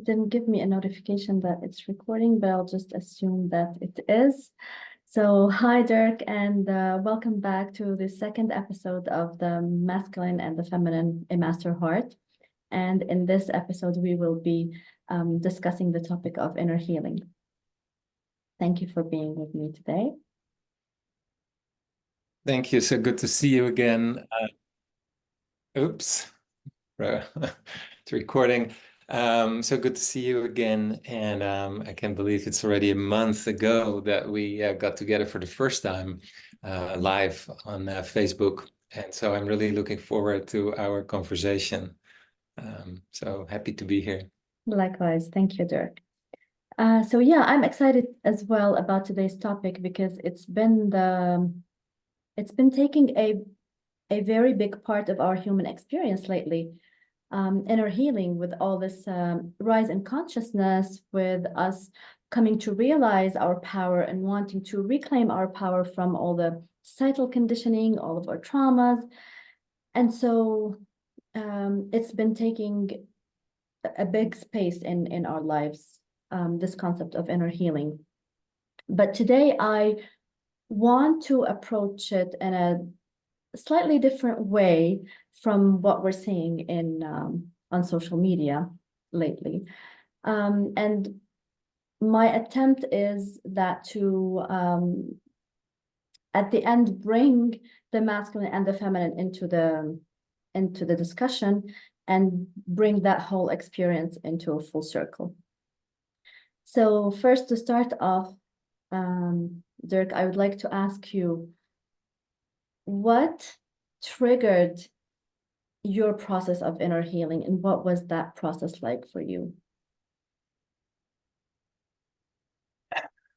didn't give me a notification that it's recording, but I'll just assume that it is. So, hi, Dirk, and welcome back to the second episode of the Masculine and the Feminine, a MasterHeart. And in this episode, we will be discussing the topic of inner healing. Thank you for being with me today. Thank you. So good to see you again. Oops, it's recording. So good to see you again. And I can't believe it's already a month ago that we got together for the first time live on Facebook. And so I'm really looking forward to our conversation. So happy to be here. Likewise. Thank you, Dirk. So yeah, I'm excited as well about today's topic because it's been taking a very big part of our human experience lately. Inner healing, with all this rise in consciousness, with us coming to realize our power and wanting to reclaim our power from all the societal conditioning, all of our traumas. And so it's been taking a big space in our lives, this concept of inner healing. But today I want to approach it in a slightly different way from what we're seeing in on social media lately. And my attempt is that to, at the end, bring the masculine and the feminine into the discussion and bring that whole experience into a full circle. So first, to start off, Dirk, I would like to ask you, what triggered your process of inner healing, and what was that process like for you?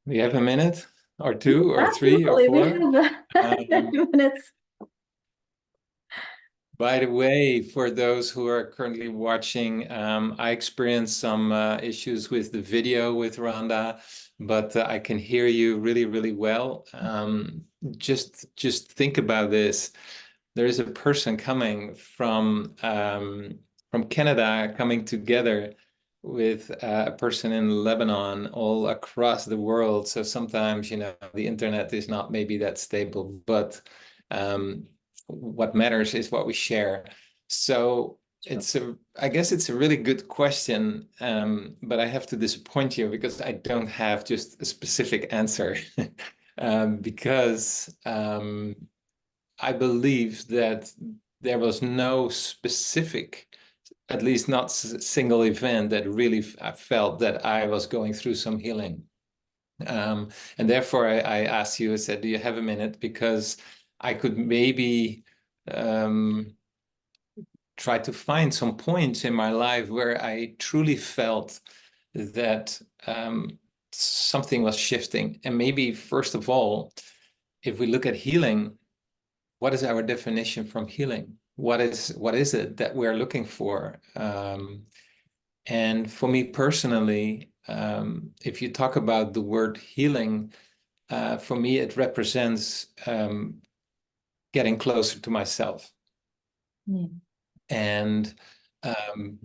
We have a minute or two or Absolutely. three or four. We have 10 minutes. By the way, for those who are currently watching, I experienced some issues with the video with Rhonda, but I can hear you really, really well. Just think about this. There is a person coming from Canada, coming together with a person in Lebanon, all across the world. So sometimes, the internet is not maybe that stable, but what matters is what we share. So I guess it's a really good question, but I have to disappoint you because I don't have just a specific answer. Because I believe that there was no specific, at least not single event that really I felt that I was going through some healing. And therefore I asked you, I said, do you have a minute? Because I could maybe try to find some points in my life where I truly felt that something was shifting. And maybe, first of all, if we look at healing, what is our definition from healing? What is it that we're looking for? And for me personally, if you talk about the word healing, for me, it represents getting closer to myself. And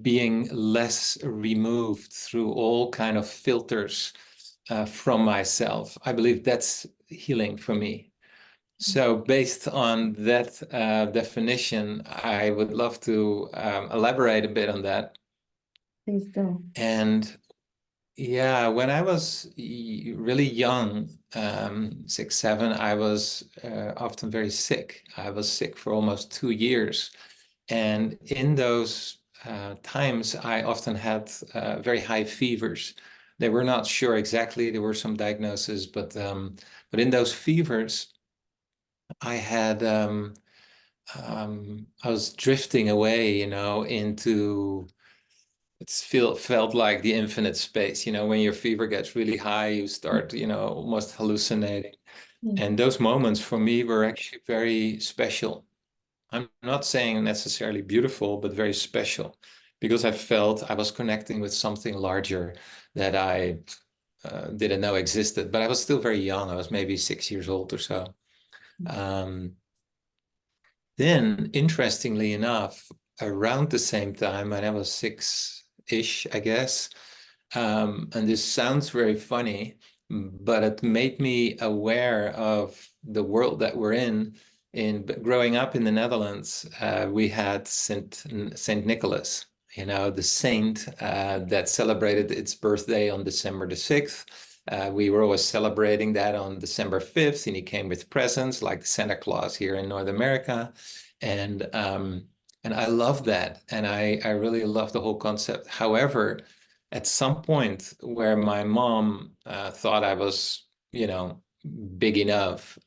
being less removed through all kind of filters from myself. I believe that's healing for me. So based on that definition, I would love to elaborate a bit on that. Please do. And yeah, when I was really young, 6, 7, I was often very sick. I was sick for almost 2 years. And in those times, I often had very high fevers. They were not sure exactly. There were some diagnoses, but in those fevers, I had I was drifting away, into felt like the infinite space. When your fever gets really high, you start, almost hallucinating. And those moments for me were actually very special. I'm not saying necessarily beautiful, but very special, because I felt I was connecting with something larger that I didn't know existed. But I was still very young. I was maybe 6 years old or so. Then, interestingly enough, around the same time, when I was 6-ish, I guess, And this sounds very funny, but it made me aware of the world that we're in. Growing up in the Netherlands, we had Saint Nicholas, the saint that celebrated its birthday on December the 6th. We were always celebrating that on December 5th, and he came with presents like Santa Claus here in North America. And I love that. And I really love the whole concept. However, at some point where my mom thought I was, big enough,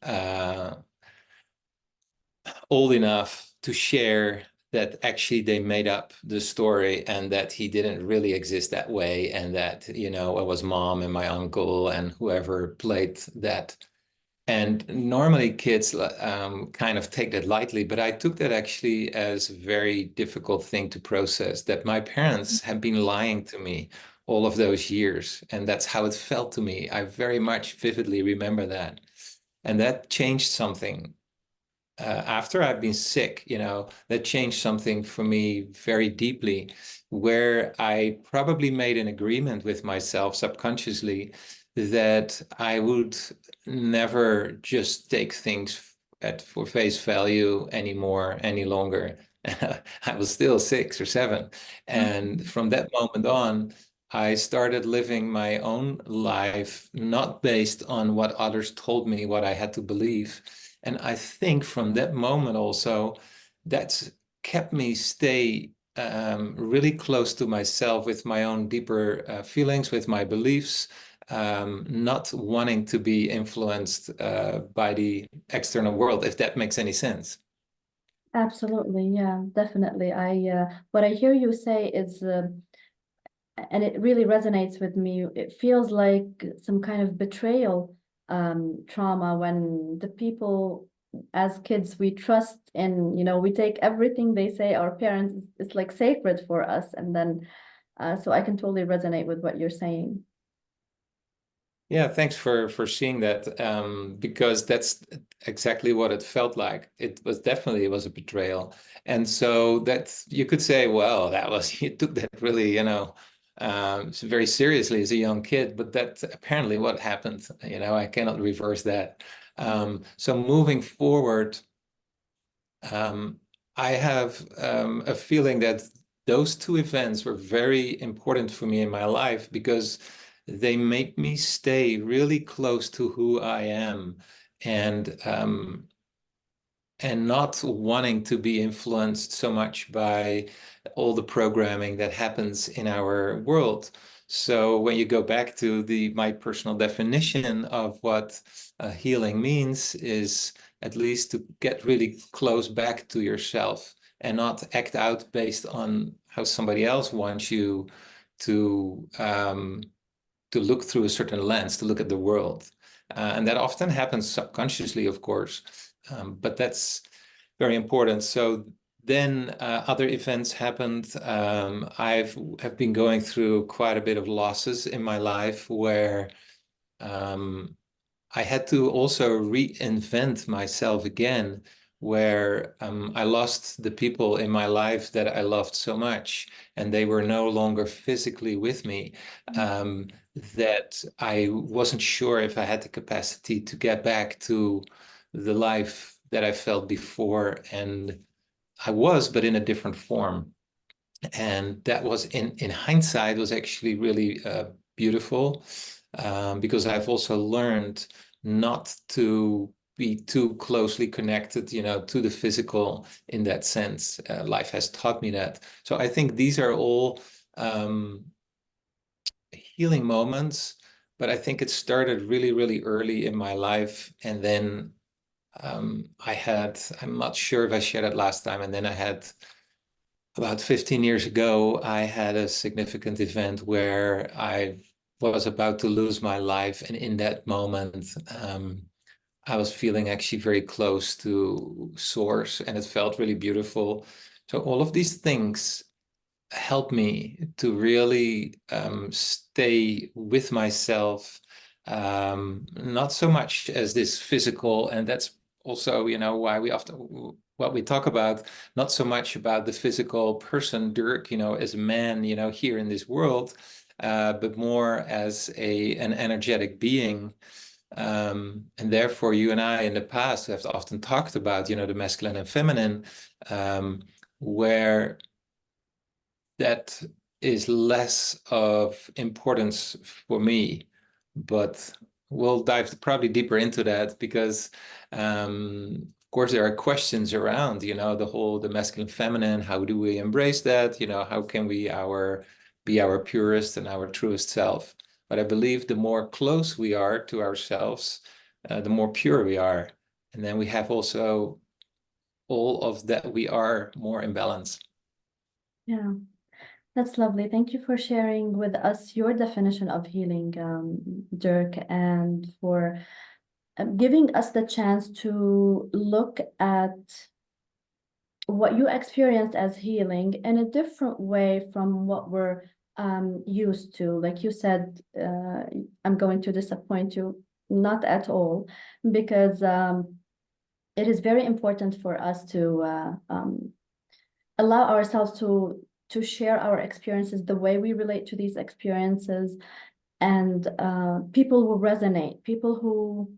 old enough to share that actually they made up the story and that he didn't really exist that way, and that, it was mom and my uncle and whoever played that. And normally kids kind of take that lightly, but I took that actually as a very difficult thing to process, that my parents had been lying to me all of those years. And that's how it felt to me. I very much vividly remember that. And that changed something. After I've been sick, that changed something for me very deeply, where I probably made an agreement with myself subconsciously that I would never just take things for face value anymore, any longer. I was still 6 or 7. And Mhm. from that moment on, I started living my own life, not based on what others told me, what I had to believe. And I think from that moment also, that's kept me stay really close to myself with my own deeper feelings, with my beliefs, not wanting to be influenced by the external world, if that makes any sense. Absolutely, yeah, definitely. What I hear you say is, and it really resonates with me. It feels like some kind of betrayal, trauma when the people, as kids, we trust in, we take everything they say, our parents, it's like sacred for us. And then, so I can totally resonate with what you're saying. Yeah, thanks for seeing that, because that's exactly what it felt like. It was a betrayal. And so that you could say, well, that was you took that really, very seriously as a young kid, but that's apparently what happened. I cannot reverse that. So moving forward, um, I have a feeling that those two events were very important for me in my life because they make me stay really close to who I am, and not wanting to be influenced so much by all the programming that happens in our world. So when you go back to my personal definition of what healing means, is at least to get really close back to yourself and not act out based on how somebody else wants you to um, to look through a certain lens, to look at the world. And that often happens subconsciously, of course, but that's very important. So then other events happened. Have been going through quite a bit of losses in my life where um, I had to also reinvent myself again, where I lost the people in my life that I loved so much, and they were no longer physically with me. Um, that I wasn't sure if I had the capacity to get back to the life that I felt before, and I was, but in a different form. And that was in hindsight was actually really beautiful, because I've also learned not to be too closely connected, to the physical in that sense. Life has taught me that. So I think these are all um, healing moments, but I think it started really, really early in my life. And then I'm not sure if I shared it last time, and then I had about 15 years ago, I had a significant event where I was about to lose my life. And in that moment, I was feeling actually very close to source, and it felt really beautiful. So all of these things help me to really stay with myself, not so much as this physical, and that's also, why we often what we talk about, not so much about the physical person, Dirk, as a man, here in this world, but more as an energetic being. And therefore, you and I in the past have often talked about, the masculine and feminine, where that is less of importance for me. But we'll dive probably deeper into that because, of course, there are questions around, the masculine, feminine. How do we embrace that? How can we be our purest and our truest self? But I believe the more close we are to ourselves, the more pure we are. And then we have also all of that, we are more in balance. Yeah, that's lovely. Thank you for sharing with us your definition of healing, Dirk, and for giving us the chance to look at what you experienced as healing in a different way from what we're used to. Like you said, I'm going to disappoint you, not at all, because it is very important for us to allow ourselves to share our experiences, the way we relate to these experiences, and people will resonate. People who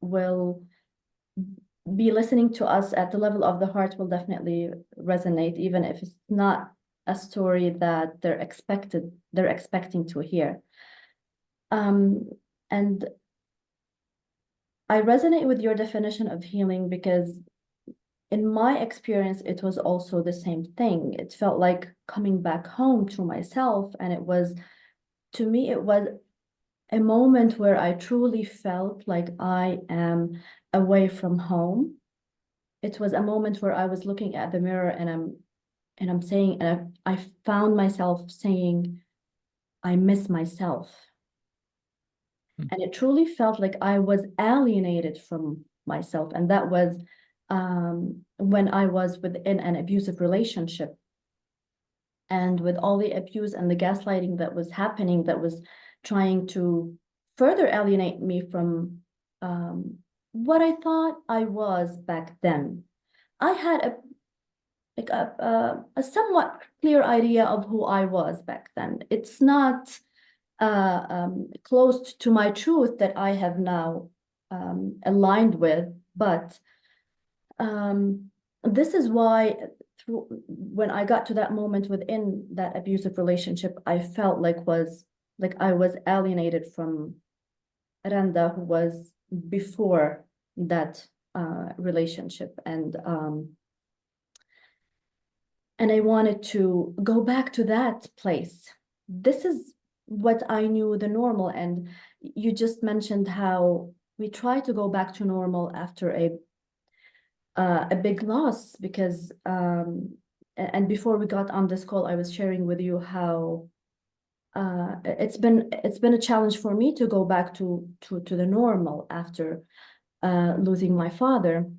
will be listening to us at the level of the heart will definitely resonate, even if it's not a story that they're expecting to hear. And I resonate with your definition of healing because in my experience, it was also the same thing. It felt like coming back home to myself. And to me, it was a moment where I truly felt like I am away from home. It was a moment where I was looking at the mirror and I'm saying, and I found myself saying, I miss myself. And it truly felt like I was alienated from myself. And that was when I was within an abusive relationship. And with all the abuse and the gaslighting that was happening, that was trying to further alienate me from what I thought I was back then. I had a somewhat clear idea of who I was back then. It's not close to my truth that I have now aligned with, but this is why when I got to that moment within that abusive relationship, I felt like I was alienated from Randa, who was before that relationship, and I wanted to go back to that place. This is what I knew the normal, and you just mentioned how we try to go back to normal after a big loss, because and before we got on this call, I was sharing with you how it's been a challenge for me to go back to the normal after losing my father.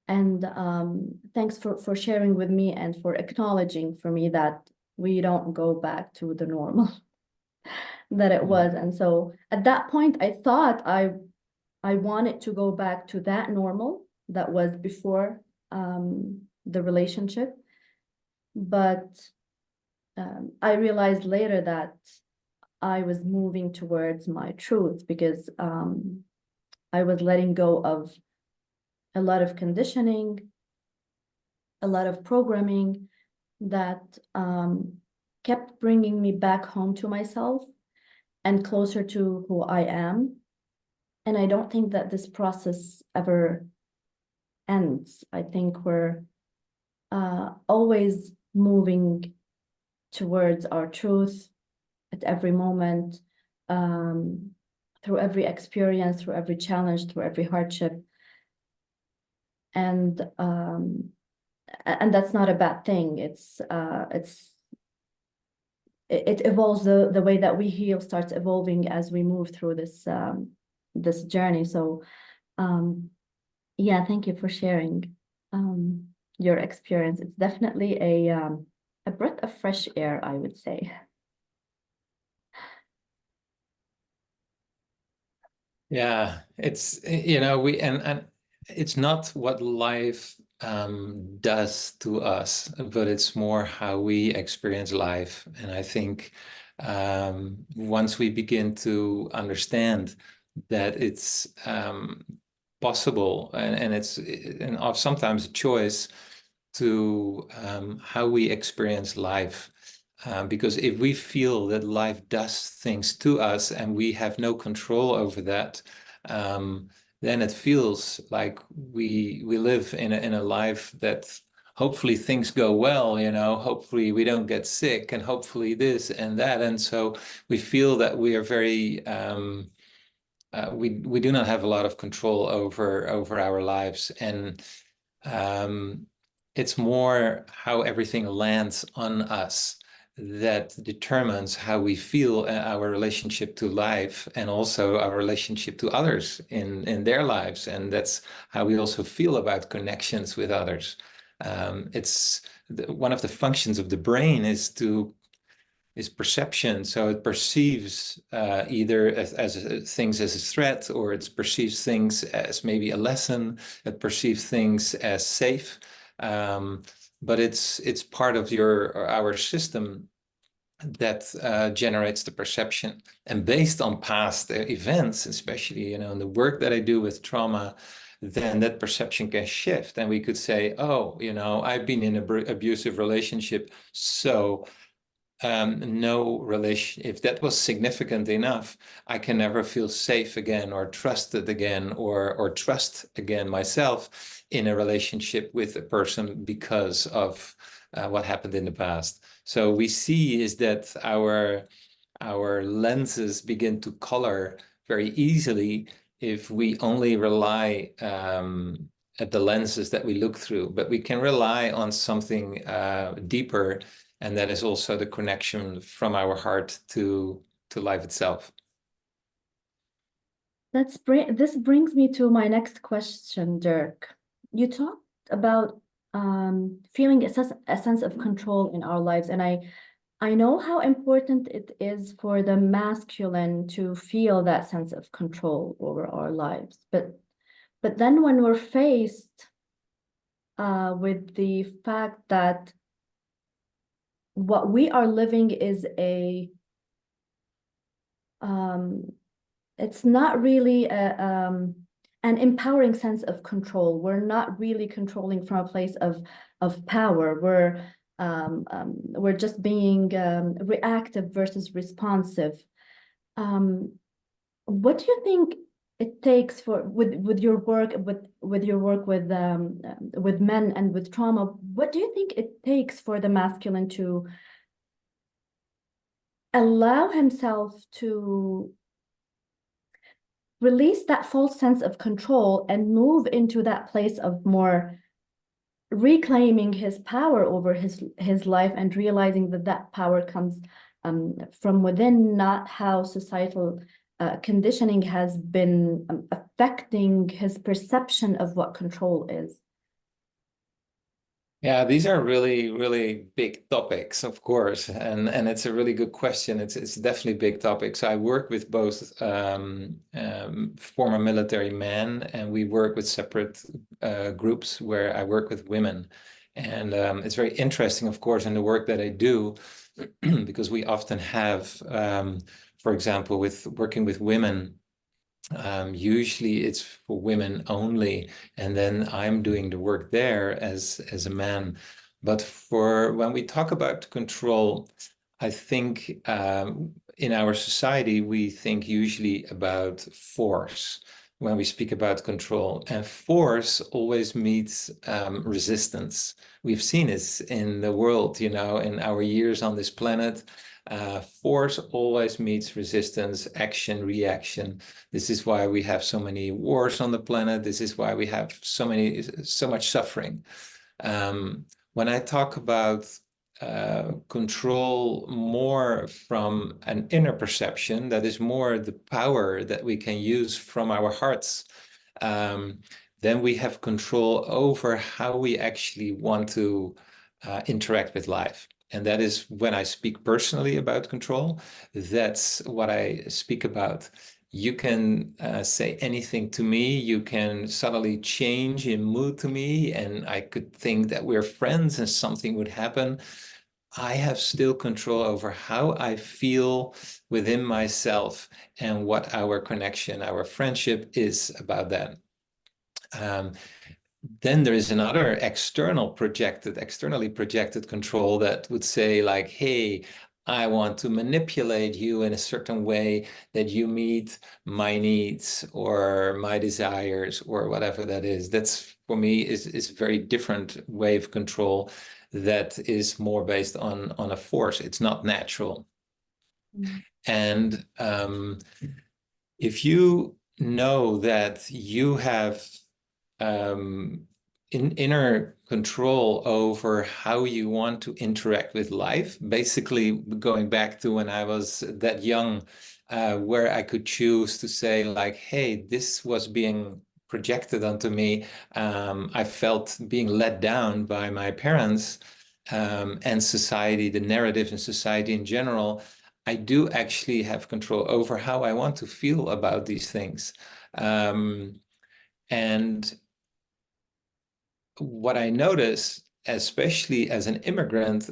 And thanks for sharing with me and for acknowledging for me that we don't go back to the normal that it was. And so at that point, I thought I wanted to go back to that normal that was before the relationship. But I realized later that I was moving towards my truth, because I was letting go of a lot of conditioning, a lot of programming that kept bringing me back home to myself and closer to who I am. And I don't think that this process ever ends. I think we're always moving towards our truth at every moment, through every experience, through every challenge, through every hardship. And that's not a bad thing. It evolves. The way that we heal starts evolving as we move through this journey. So yeah, thank you for sharing your experience. It's definitely a breath of fresh air, I would say. Yeah, it's and it's not what life does to us, but it's more how we experience life. And I think once we begin to understand that it's possible and it's sometimes a choice to how we experience life. Because if we feel that life does things to us and we have no control over that, then it feels like we live in a life that hopefully things go well, hopefully we don't get sick, and hopefully this and that. And so we feel that we are very we do not have a lot of control over our lives. And it's more how everything lands on us that determines how we feel our relationship to life, and also our relationship to others in their lives. And that's how we also feel about connections with others. It's one of the functions of the brain is perception. So it perceives either as things as a threat, or it perceives things as maybe a lesson. It perceives things as safe. But it's part of our system that generates the perception. And based on past events, especially in the work that I do with trauma, then that perception can shift, and we could say, oh, I've been in an abusive relationship, so no relation, if that was significant enough, I can never feel safe again, or trusted again, or trust again myself in a relationship with a person because of what happened in the past. So we see is that our lenses begin to color very easily if we only rely at the lenses that we look through, but we can rely on something deeper, and that is also the connection from our heart to life itself. This brings me to my next question, Dirk. You talked about feeling a sense of control in our lives, and I know how important it is for the masculine to feel that sense of control over our lives. But then when we're faced with the fact that what we are living is it's not really an empowering sense of control. We're not really controlling from a place of power. We're just being reactive versus responsive. What do you think it takes with your work with men and with trauma? What do you think it takes for the masculine to allow himself to release that false sense of control and move into that place of more reclaiming his power over his life, and realizing that power comes from within, not how societal conditioning has been affecting his perception of what control is? Yeah, these are really, really big topics, of course, and it's a really good question. It's definitely big topics. I work with both former military men, and we work with separate groups where I work with women, and it's very interesting, of course, in the work that I do, because we often have, for example, with working with women. Usually it's for women only, and then I'm doing the work there as a man. But for when we talk about control, I think in our society we think usually about force when we speak about control, and force always meets resistance. We've seen this in the world, in our years on this planet. Force always meets resistance, action, reaction. This is why we have so many wars on the planet. This is why we have so much suffering. When I talk about control more from an inner perception, that is more the power that we can use from our hearts, then we have control over how we actually want to interact with life. And that is when I speak personally about control, that's what I speak about. You can say anything to me. You can suddenly change in mood to me, and I could think that we're friends and something would happen. I have still control over how I feel within myself and what our connection, our friendship is about that. Um, then there is another externally projected control that would say like, hey, I want to manipulate you in a certain way that you meet my needs or my desires or whatever that is. That's for me is a very different way of control that is more based on a force. It's not natural. Mm. And if you know that you have inner control over how you want to interact with life. Basically, going back to when I was that young, where I could choose to say like, hey, this was being projected onto me. I felt being let down by my parents and society, the narrative in society in general. I do actually have control over how I want to feel about these things. And what I notice, especially as an immigrant,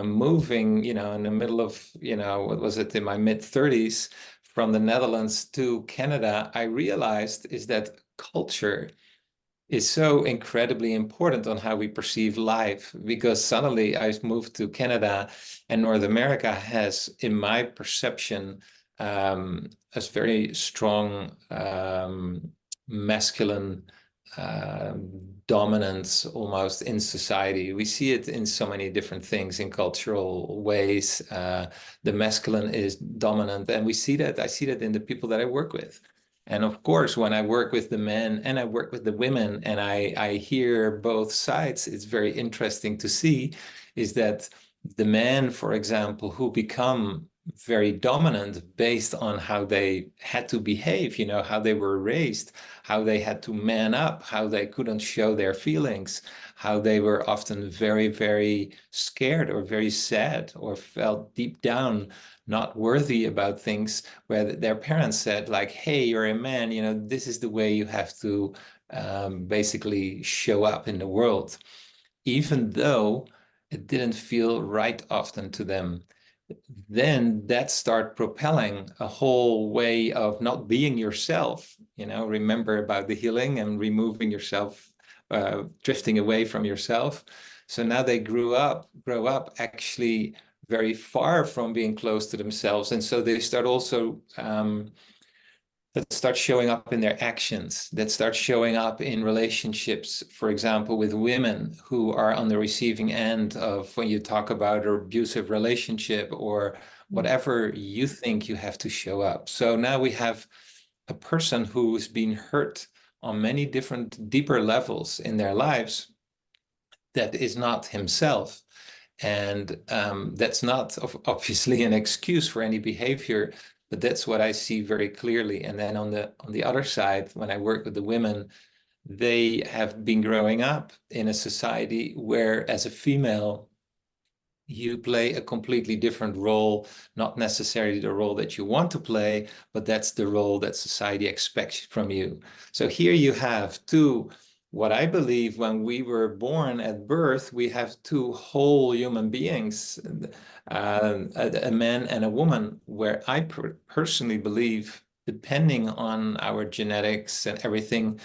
moving, in the middle of, what was it, in my mid-30s from the Netherlands to Canada, I realized is that culture is so incredibly important on how we perceive life, because suddenly I moved to Canada and North America has, in my perception, a very strong masculine uh, dominance almost in society. We see it in so many different things in cultural ways. The masculine is dominant, and I see that in the people that I work with. And of course, when I work with the men and I work with the women and I hear both sides, it's very interesting to see is that the men, for example, who become very dominant based on how they had to behave, how they were raised, how they had to man up, how they couldn't show their feelings, how they were often very, very scared or very sad or felt deep down not worthy about things where their parents said like, hey, you're a man, this is the way you have to basically show up in the world, even though it didn't feel right often to them. Then that start propelling a whole way of not being yourself. Remember about the healing and removing yourself, drifting away from yourself. So now they grow up actually very far from being close to themselves, and so they start also that start showing up in their actions, that start showing up in relationships, for example, with women who are on the receiving end of when you talk about an abusive relationship or whatever you think you have to show up. So now we have a person who's been hurt on many different deeper levels in their lives that is not himself. And that's not obviously an excuse for any behavior, but that's what I see very clearly. And then on the other side, when I work with the women, they have been growing up in a society where, as a female, you play a completely different role, not necessarily the role that you want to play, but that's the role that society expects from you. So here you have two, what I believe when we were born at birth, we have two whole human beings, a man and a woman, where I personally believe, depending on our genetics and everything,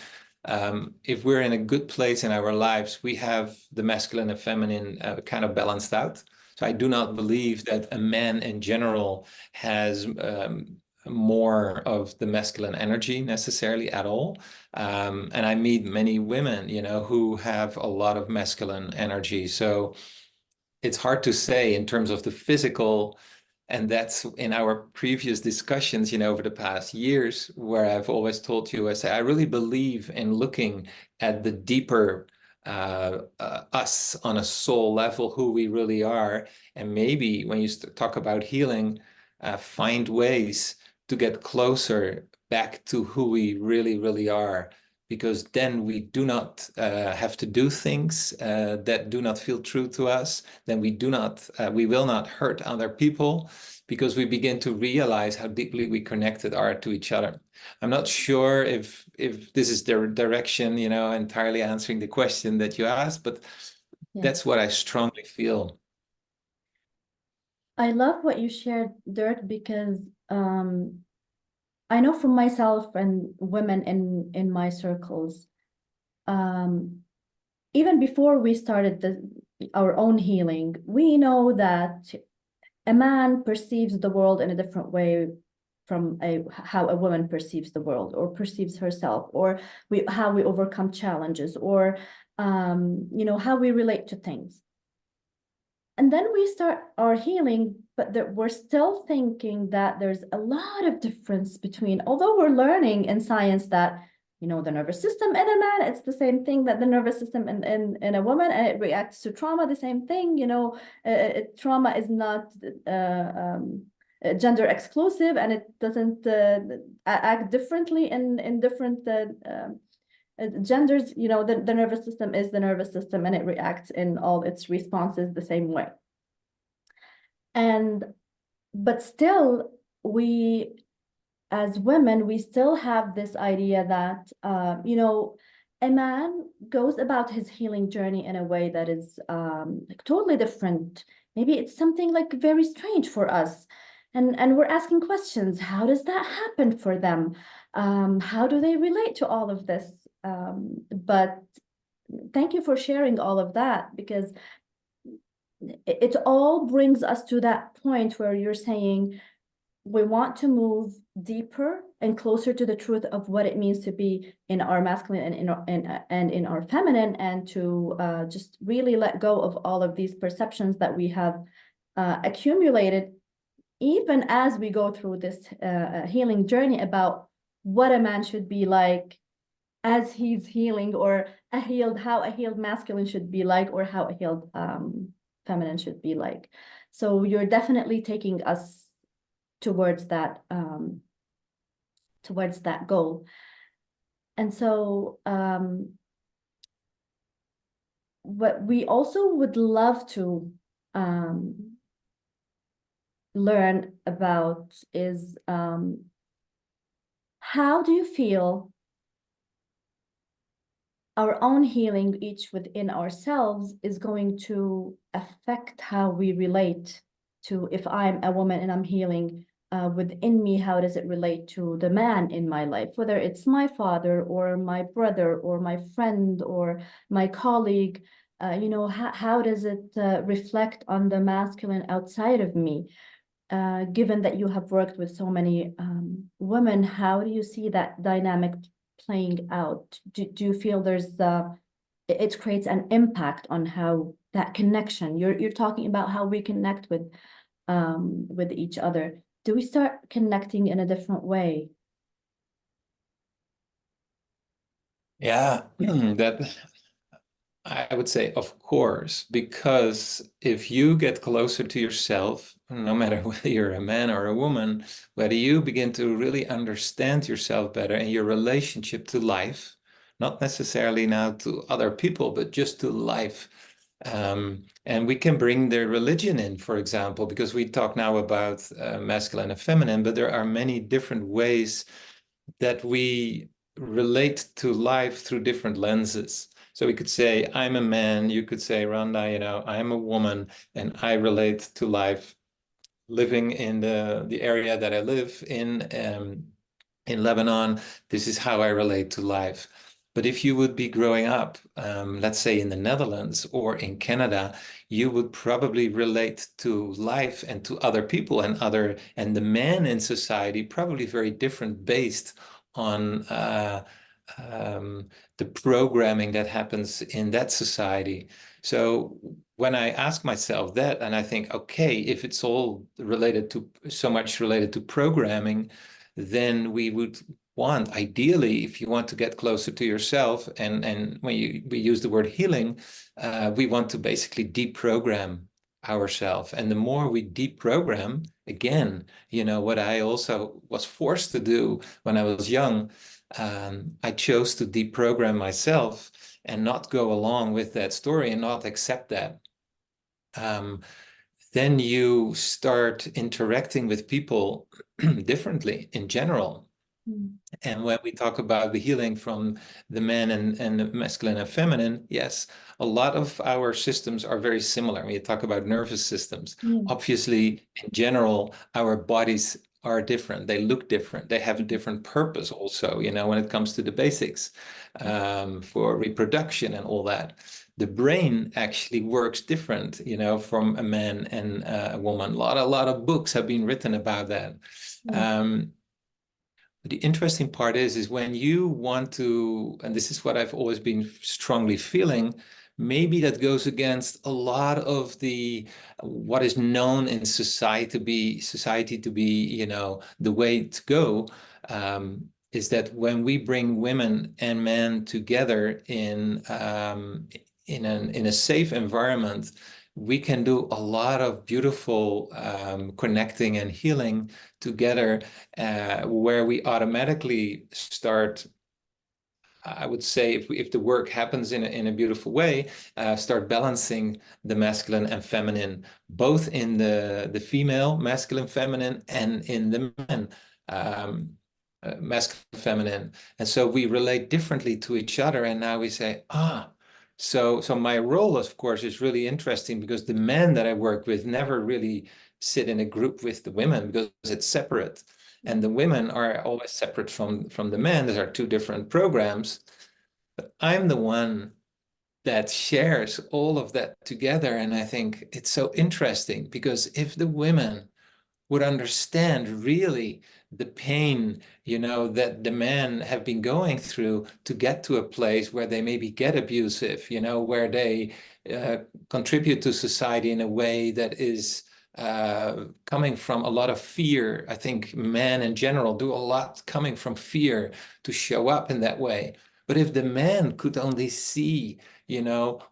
if we're in a good place in our lives, we have the masculine and feminine kind of balanced out. So I do not believe that a man in general has more of the masculine energy necessarily at all. And I meet many women, who have a lot of masculine energy. So it's hard to say in terms of the physical. And that's in our previous discussions, over the past years, where I've always told you, I say, I really believe in looking at the deeper us on a soul level, who we really are. And maybe when you talk about healing, find ways to get closer back to who we really, really are. because then we do not have to do things that do not feel true to us. Then we will not hurt other people, because we begin to realize how deeply we connected are to each other. I'm not sure if this is the direction, entirely answering the question that you asked, but that's what I strongly feel. I love what you shared, Dirk, because I know from myself and women in my circles, even before we started our own healing, we know that a man perceives the world in a different way from how a woman perceives the world or perceives herself, or how we overcome challenges, or how we relate to things. And then we start our healing, but we're still thinking that there's a lot of difference between, although we're learning in science that, the nervous system in a man, it's the same thing that the nervous system in a woman, and it reacts to trauma the same thing. Trauma is not gender exclusive, and it doesn't act differently in different genders. The nervous system is the nervous system, and it reacts in all its responses the same way. But still, we as women, we still have this idea that a man goes about his healing journey in a way that is like totally different. Maybe it's something like very strange for us, and we're asking questions. How does that happen for them? How do they relate to all of this? But thank you for sharing all of that, because it all brings us to that point where you're saying we want to move deeper and closer to the truth of what it means to be in our masculine and in our feminine, and to just really let go of all of these perceptions that we have accumulated, even as we go through this healing journey, about what a man should be like as he's healing, or how a healed masculine should be like, or how a healed feminine should be like. So you're definitely taking us towards that goal. And so what we also would love to learn about is how do you feel our own healing, each within ourselves, is going to affect how we relate to, if I'm a woman and I'm healing within me, how does it relate to the man in my life, whether it's my father or my brother or my friend or my colleague? How does it reflect on the masculine outside of me? Given that you have worked with so many women, how do you see that dynamic playing out? Do you feel it creates an impact on how that connection, you're talking about how we connect with each other? Do we start connecting in a different way? Yeah, that I would say, of course, because if you get closer to yourself, no matter whether you're a man or a woman, whether you begin to really understand yourself better and your relationship to life, not necessarily now to other people, but just to life. And we can bring the religion in, for example, because we talk now about masculine and feminine, but there are many different ways that we relate to life through different lenses. So we could say, I'm a man. You could say, Randa, I'm a woman, and I relate to life living in the area that I live in Lebanon. This is how I relate to life. But if you would be growing up, let's say in the Netherlands or in Canada, you would probably relate to life and to other people and the men in society, probably very different based on the programming that happens in that society. So when I ask myself that, and I think, okay, if it's all so much related to programming, then we would want, ideally, if you want to get closer to yourself, and when we use the word healing, we want to basically deprogram ourselves. And the more we deprogram, again, what I also was forced to do when I was young, I chose to deprogram myself and not go along with that story and not accept that. Then you start interacting with people differently in general. Mm. And when we talk about the healing from the man and the masculine and feminine, yes, a lot of our systems are very similar. When you talk about nervous systems, Yeah. obviously, in general, our bodies are different. They look different. They have a different purpose also, when it comes to the basics for reproduction and all that. The brain actually works different, from a man and a woman. A lot of books have been written about that. Yeah. Um, the interesting part is when you want to, and this is what I've always been strongly feeling, maybe that goes against a lot of the what is known in society to be, the way to go. Is that when we bring women and men together in a safe environment, we can do a lot of beautiful connecting and healing together, where we automatically start, I would say, if the work happens in a beautiful way, start balancing the masculine and feminine, both in the female masculine feminine and in the men masculine feminine. And so we relate differently to each other. And now we say, so my role, of course, is really interesting because the men that I work with never really sit in a group with the women because it's separate. And the women are always separate from the men. These are two different programs. But I'm the one that shares all of that together. And I think it's so interesting because if the women would understand really the pain, that the men have been going through to get to a place where they maybe get abusive, where they contribute to society in a way that is coming from a lot of fear. I think men in general do a lot coming from fear to show up in that way. But if the man could only see,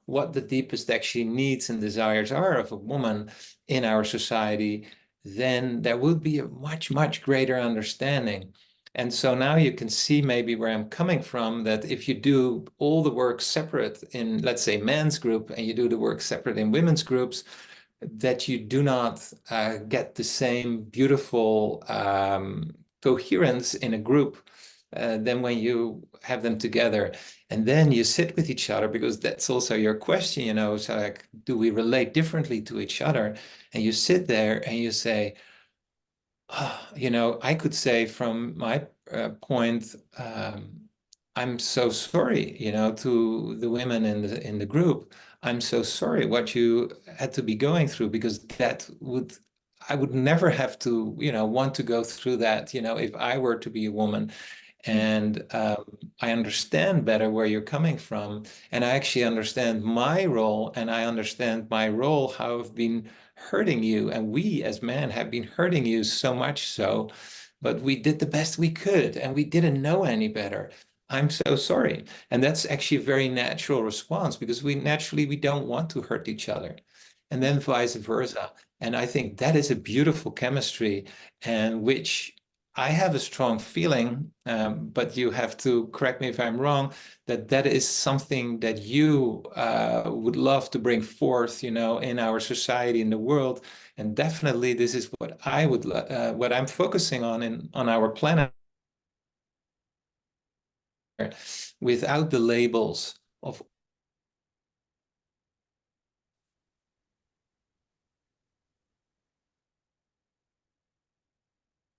what the deepest actually needs and desires are of a woman in our society, then there would be a much, much greater understanding. And so now you can see maybe where I'm coming from, that if you do all the work separate in, let's say, men's group, and you do the work separate in women's groups, that you do not get the same beautiful coherence in a group than when you have them together. And then you sit with each other, because that's also your question, so like, do we relate differently to each other? And you sit there and you say, I could say from my point, I'm so sorry, to the women in the group. I'm so sorry what you had to be going through, because I would never have to, want to go through that, if I were to be a woman. And I understand better where you're coming from. And I actually understand my role, and I understand my role, how I've been hurting you. And we as men have been hurting you so much so, but we did the best we could and we didn't know any better. I'm so sorry. And that's actually a very natural response, because we don't want to hurt each other. And then vice versa. And I think that is a beautiful chemistry, and which I have a strong feeling, but you have to correct me if I'm wrong, that is something that you would love to bring forth, in our society, in the world. And definitely this is what what I'm focusing on our planet, without the labels of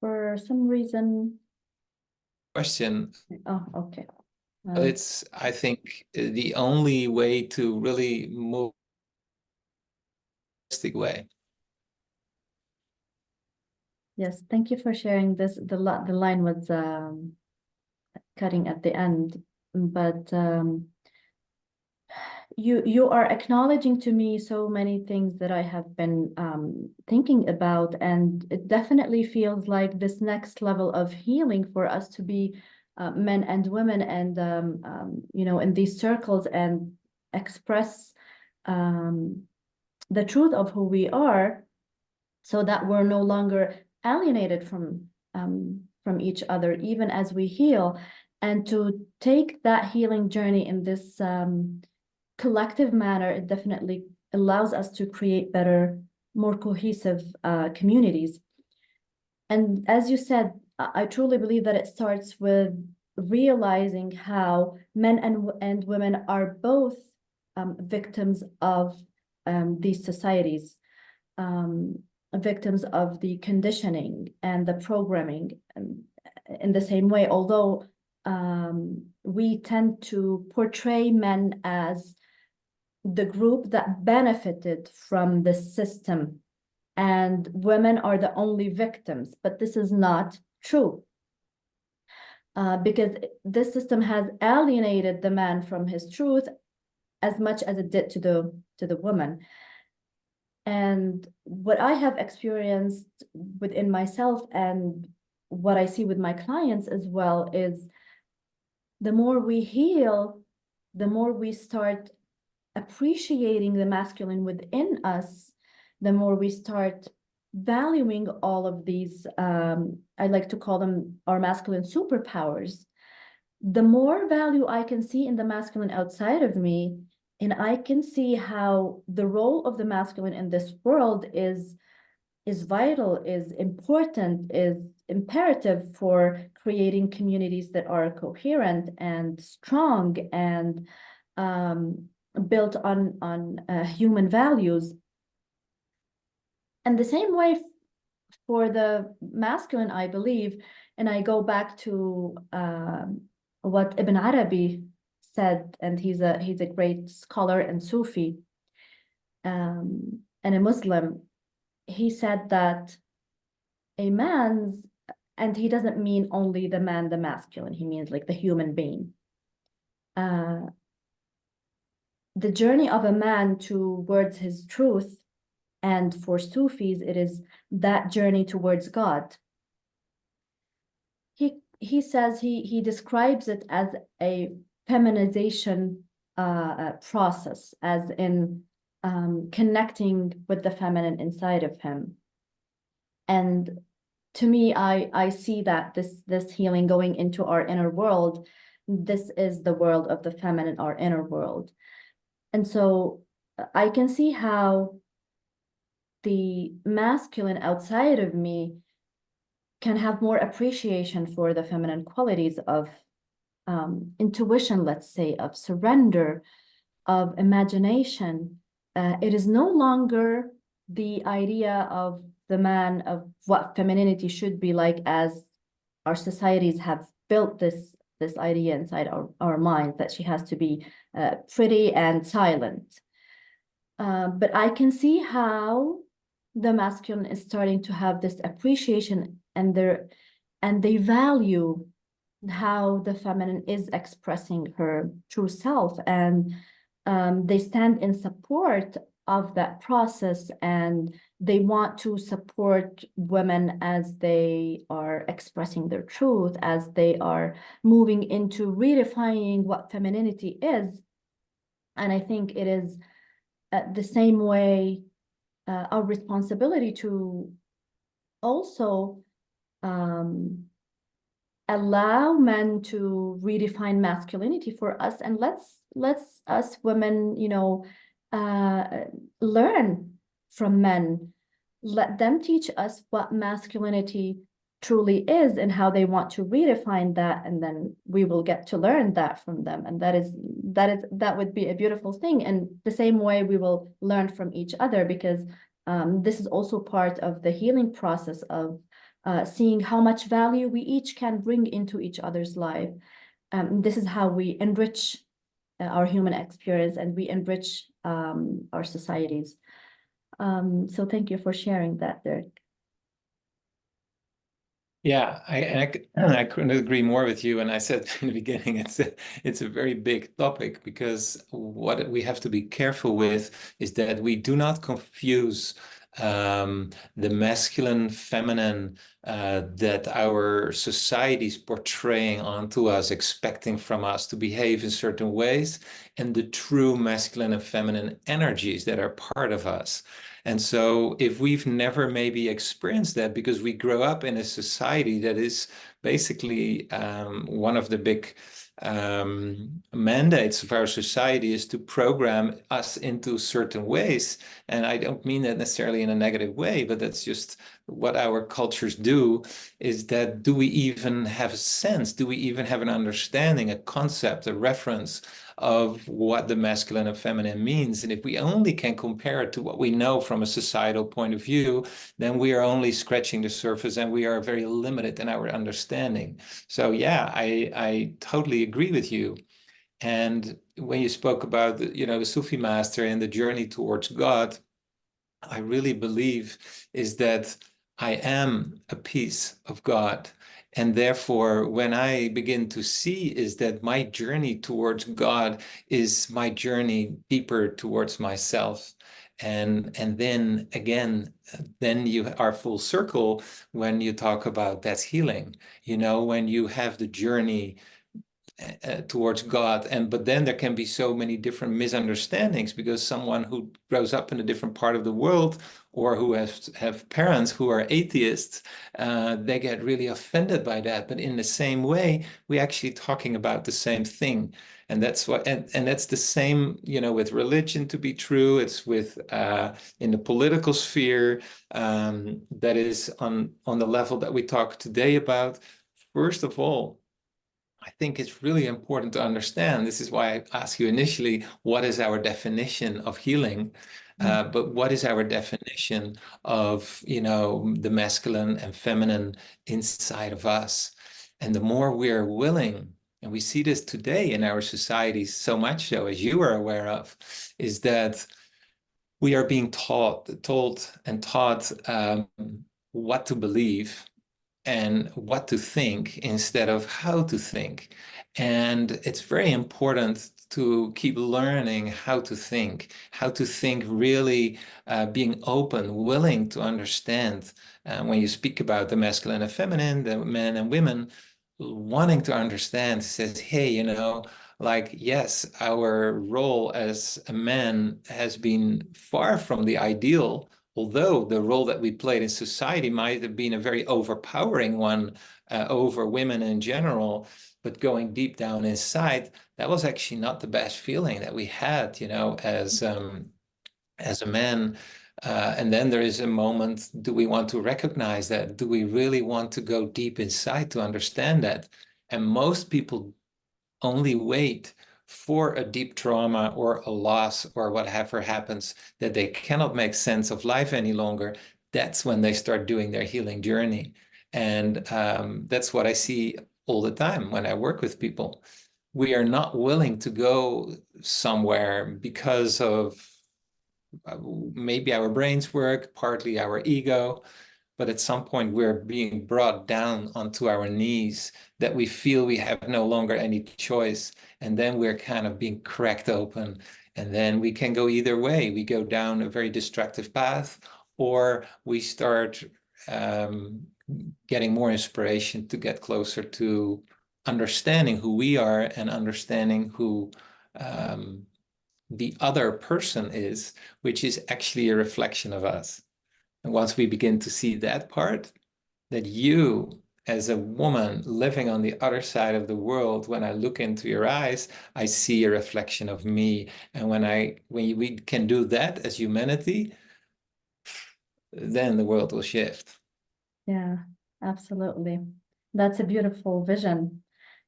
For some reason, question. oh, okay. It's, I think, the only way to really move way. Yes, thank you for sharing this. The line was cutting at the end, but you are acknowledging to me so many things that I have been thinking about, and it definitely feels like this next level of healing for us to be men and women, and in these circles, and express the truth of who we are, so that we're no longer alienated from each other, even as we heal. And to take that healing journey in this collective manner, it definitely allows us to create better, more cohesive communities. And as you said, I truly believe that it starts with realizing how men and women are both victims of these societies, victims of the conditioning and the programming. In the same way, although we tend to portray men as the group that benefited from the system, and women are the only victims, but this is not true. Because this system has alienated the man from his truth as much as it did to the woman. And what I have experienced within myself and what I see with my clients as well is the more we heal, the more we start appreciating the masculine within us, the more we start valuing all of these, I like to call them our masculine superpowers. The more value I can see in the masculine outside of me, and I can see how the role of the masculine in this world is vital, is important, is imperative for creating communities that are coherent and strong and built on human values. And the same way for the masculine, I believe, and I go back to what Ibn Arabi said, and he's a great scholar and Sufi, and a Muslim. He said that a man's, and he doesn't mean only the man, the masculine, he means like the human being. The journey of a man towards his truth, and for Sufis, it is that journey towards God. He says he describes it as a feminization process, as in connecting with the feminine inside of him. And to me, I see that this healing going into our inner world, this is the world of the feminine, our inner world. And so I can see how the masculine outside of me can have more appreciation for the feminine qualities of intuition, let's say, of surrender, of imagination. It is no longer the idea of the man, of what femininity should be like, as our societies have built this idea inside our minds, that she has to be pretty and silent. But I can see how the masculine is starting to have this appreciation, and they value how the feminine is expressing her true self, and they stand in support of that process, and they want to support women as they are expressing their truth, as they are moving into redefining what femininity is. And I think it is the same way our responsibility to also allow men to redefine masculinity for us, and let's us women, learn from men. Let them teach us what masculinity truly is and how they want to redefine that, and then we will get to learn that from them. And that would be a beautiful thing. And the same way we will learn from each other, because this is also part of the healing process of seeing how much value we each can bring into each other's life. This is how we enrich our human experience, and we enrich our societies. So thank you for sharing that, Dirk. Yeah, I couldn't agree more with you. And I said in the beginning, it's a very big topic, because what we have to be careful with is that we do not confuse the masculine, feminine that our society is portraying onto us, expecting from us to behave in certain ways, and the true masculine and feminine energies that are part of us. And so if we've never maybe experienced that because we grow up in a society that is basically one of the big mandates of our society is to program us into certain ways. And I don't mean that necessarily in a negative way, but that's just what our cultures do, is that do we even have a sense? Do we even have an understanding, a concept, a reference of what the masculine and feminine means? And if we only can compare it to what we know from a societal point of view, then we are only scratching the surface and we are very limited in our understanding. So yeah, I totally agree with you. And when you spoke about the Sufi master and the journey towards God, I really believe is that I am a piece of God. And therefore, when I begin to see is that my journey towards God is my journey deeper towards myself. And then again, then you are full circle when you talk about that's healing. When you have the journey towards God. But then there can be so many different misunderstandings because someone who grows up in a different part of the world or who have parents who are atheists, they get really offended by that. But in the same way, we're actually talking about the same thing. And that's and that's the same, with religion to be true. It's with in the political sphere, that is on the level that we talk today about. First of all, I think it's really important to understand. This is why I asked you initially, what is our definition of healing? But what is our definition of, the masculine and feminine inside of us? And the more we are willing, and we see this today in our society so much so, as you are aware of, is that we are being told and taught what to believe and what to think instead of how to think. And it's very important to keep learning how to think really being open, willing to understand. When you speak about the masculine and feminine, the men and women, wanting to understand says, hey, yes, our role as a man has been far from the ideal, although the role that we played in society might have been a very overpowering one over women in general, but going deep down inside, that was actually not the best feeling that we had, as a man. And then there is a moment, do we want to recognize that? Do we really want to go deep inside to understand that? And most people only wait for a deep trauma or a loss or whatever happens that they cannot make sense of life any longer. That's when they start doing their healing journey. And that's what I see all the time when I work with people. We are not willing to go somewhere because of maybe our brains work, partly our ego, but at some point we're being brought down onto our knees that we feel we have no longer any choice. And then we're kind of being cracked open. And then we can go either way. We go down a very destructive path, or we start getting more inspiration to get closer to understanding who we are and understanding who the other person is, which is actually a reflection of us. And once we begin to see that part, that you, as a woman living on the other side of the world, when I look into your eyes, I see a reflection of me. And when we can do that as humanity, then the world will shift. Yeah, absolutely. That's a beautiful vision.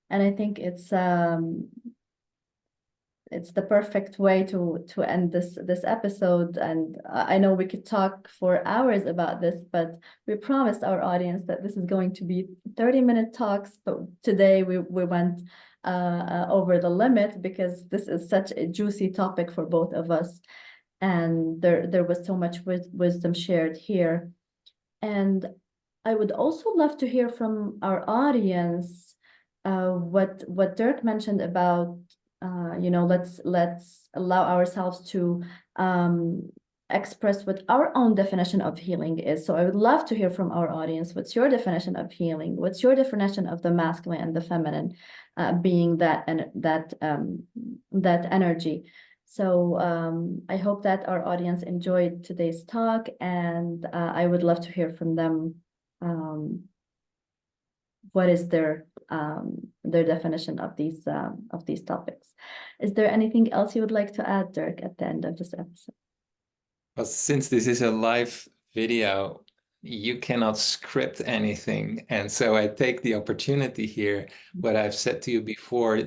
And I think it's the perfect way to end this episode. And I know we could talk for hours about this, but we promised our audience that this is going to be 30-minute talks. But today we went over the limit because this is such a juicy topic for both of us, and there was so much wisdom shared here. And I would also love to hear from our audience what Dirk mentioned about let's allow ourselves to express what our own definition of healing is. So I would love to hear from our audience. What's your definition of healing? What's your definition of the masculine and the feminine being that and that energy? So I hope that our audience enjoyed today's talk, and I would love to hear from them. What is their definition of these topics? Is there anything else you would like to add, Dirk, at the end of this episode? Well, since this is a live video, you cannot script anything. And so I take the opportunity here, what I've said to you before,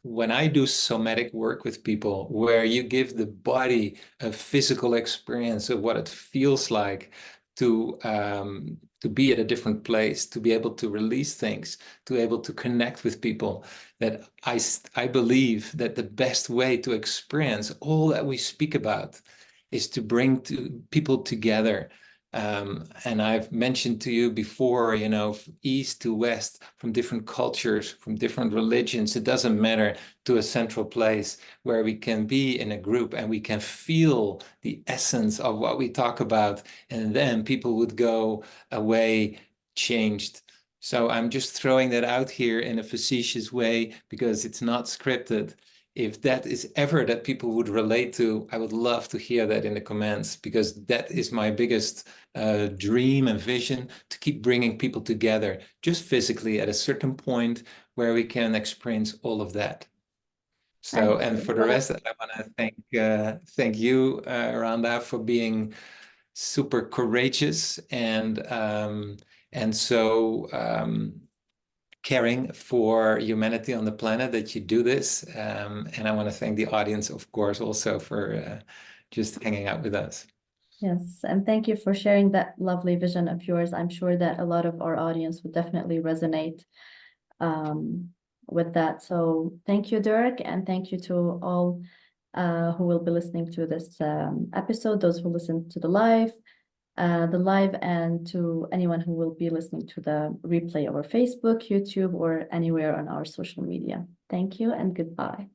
when I do somatic work with people, where you give the body a physical experience of what it feels like to be at a different place, to be able to release things, to be able to connect with people, that I believe that the best way to experience all that we speak about is to bring people together. And I've mentioned to you before, you know, east to west, from different cultures, from different religions, it doesn't matter, to a central place where we can be in a group and we can feel the essence of what we talk about. And then people would go away changed. So I'm just throwing that out here in a facetious way because it's not scripted. If that is ever that people would relate to, I would love to hear that in the comments, because that is my biggest dream and vision, to keep bringing people together just physically at a certain point where we can experience all of that. So, and for the rest, I want to thank you, Rhonda, for being super courageous and so caring for humanity on the planet, that you do this. And I want to thank the audience, of course, also for just hanging out with us. Yes, and thank you for sharing that lovely vision of yours. I'm sure that a lot of our audience would definitely resonate with that. So thank you, Dirk, and thank you to all who will be listening to this episode, those who listen to the live, and to anyone who will be listening to the replay over Facebook, YouTube, or anywhere on our social media. Thank you and goodbye.